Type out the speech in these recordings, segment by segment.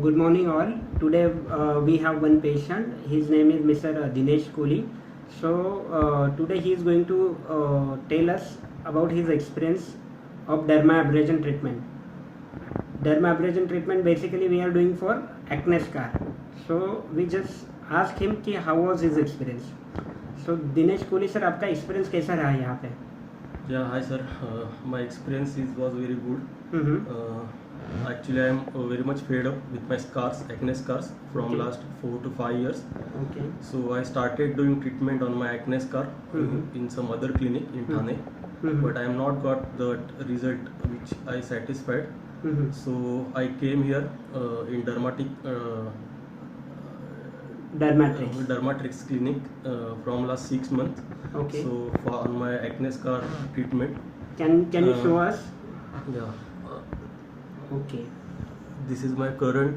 Good morning all. Today we have one patient. His name is Mr. Dinesh Kohli. So today he is going to tell us about his experience of dermabrasion treatment. Dermabrasion treatment basically we are doing for acne scar. So we just ask him कि how was his experience. So Dinesh Kohli sir, आपका experience कैसा रहा यहाँ पे? Yeah, hi sir. My experience was very good. Mm-hmm. Actually, I am very much fed up with my scars, acne scars, from Okay. last 4 to 5 years. Okay. So I started doing treatment on my acne scar in some other clinic in Thane, but I am not got the result which I satisfied. Mm-hmm. So I came here in Dermatrix clinic from last 6 months. Okay. So for on my acne scar treatment. Can you show us? Yeah. Okay. This is my current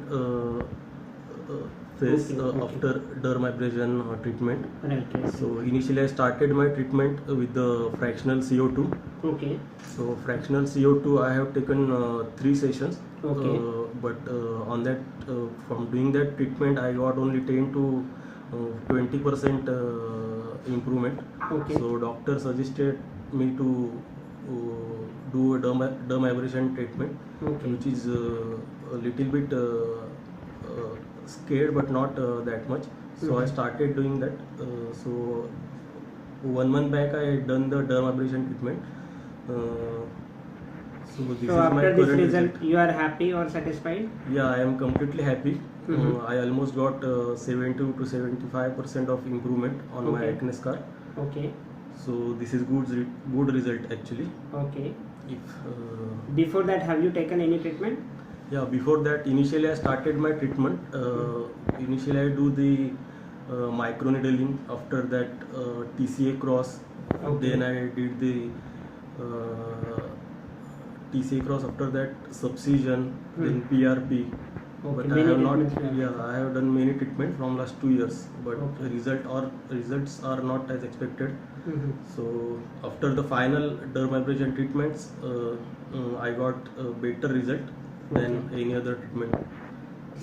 phase Okay. after dermabrasion treatment. Right. So initially I started my treatment with the fractional CO2. Okay. So fractional CO2 I have taken 3 sessions. Okay. But on that, from doing that treatment, I got only 10 to 20% improvement. Okay. So doctor suggested me to do a dermabrasion treatment, Okay. which is a little bit scared, but not that much. So I started doing that. So 1 month back I had done the dermabrasion treatment. So this is my after this current result, you are happy or satisfied? Yeah, I am completely happy. I almost got 70 to 75% of improvement on my Okay. acne scar. Okay. So this is good result actually. Okay. If Before that, have you taken any treatment? yeah, before that initially I started my treatment. Initially I do the microneedling. After that TCA cross. Okay. Then I did the TCA cross. After that subcision. Then PRP. Okay. But I Many have not. treatments you have Yeah, I have done many treatment from last 2 years, but Okay. results are not as expected. Mhm. So after the final dermabrasion treatments, I got a better result than any other treatment.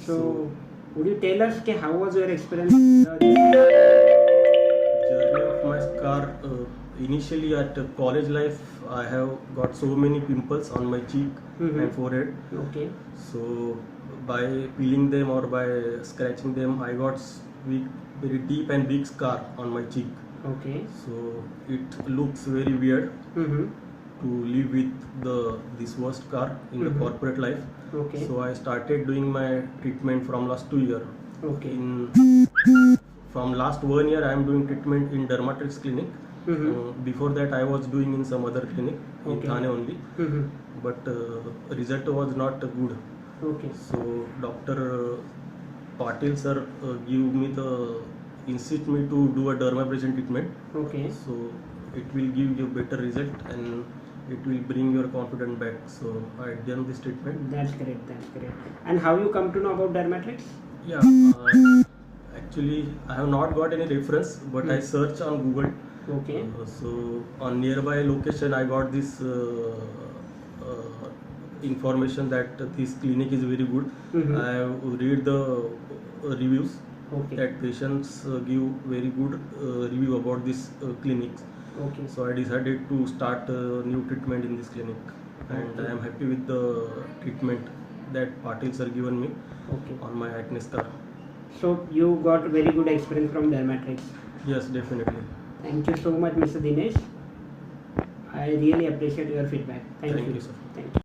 So, would you tell us how was your experience? Journey of my scar. Initially at college life, I have got so many pimples on my cheek and forehead. Okay. So by peeling them or by scratching them, I got very deep and big scar on my cheek. Okay. So it looks very weird Mm-hmm. to live with this worst scar in the corporate life. Okay. So I started doing my treatment from last 2 years. Okay. From last 1 year, I am doing treatment in Dermatrix clinic. Before that, I was doing in some other clinic in Okay. Thane only, Mm-hmm. but result was not good. Okay. So Dr. Patil sir insist me to do a dermabrasion treatment. Okay. So it will give you better result and it will bring your confidence back. So I done this treatment. That's great. That's great. And how you come to know about Dermatrix? Yeah, actually I have not got any reference, but I search on Google. Okay. So on nearby location I got this information that this clinic is very good. I have read the reviews Okay. that patients give very good review about this clinic. Okay. So I decided to start new treatment in this clinic, and I am happy with the treatment that Patil sir given me Okay. on my acne scar. So you got very good experience from Dermatrix. Yes, definitely. Thank you so much, Mr. Dinesh. I really appreciate your feedback. Thank Thank you. you, sir. Thank you.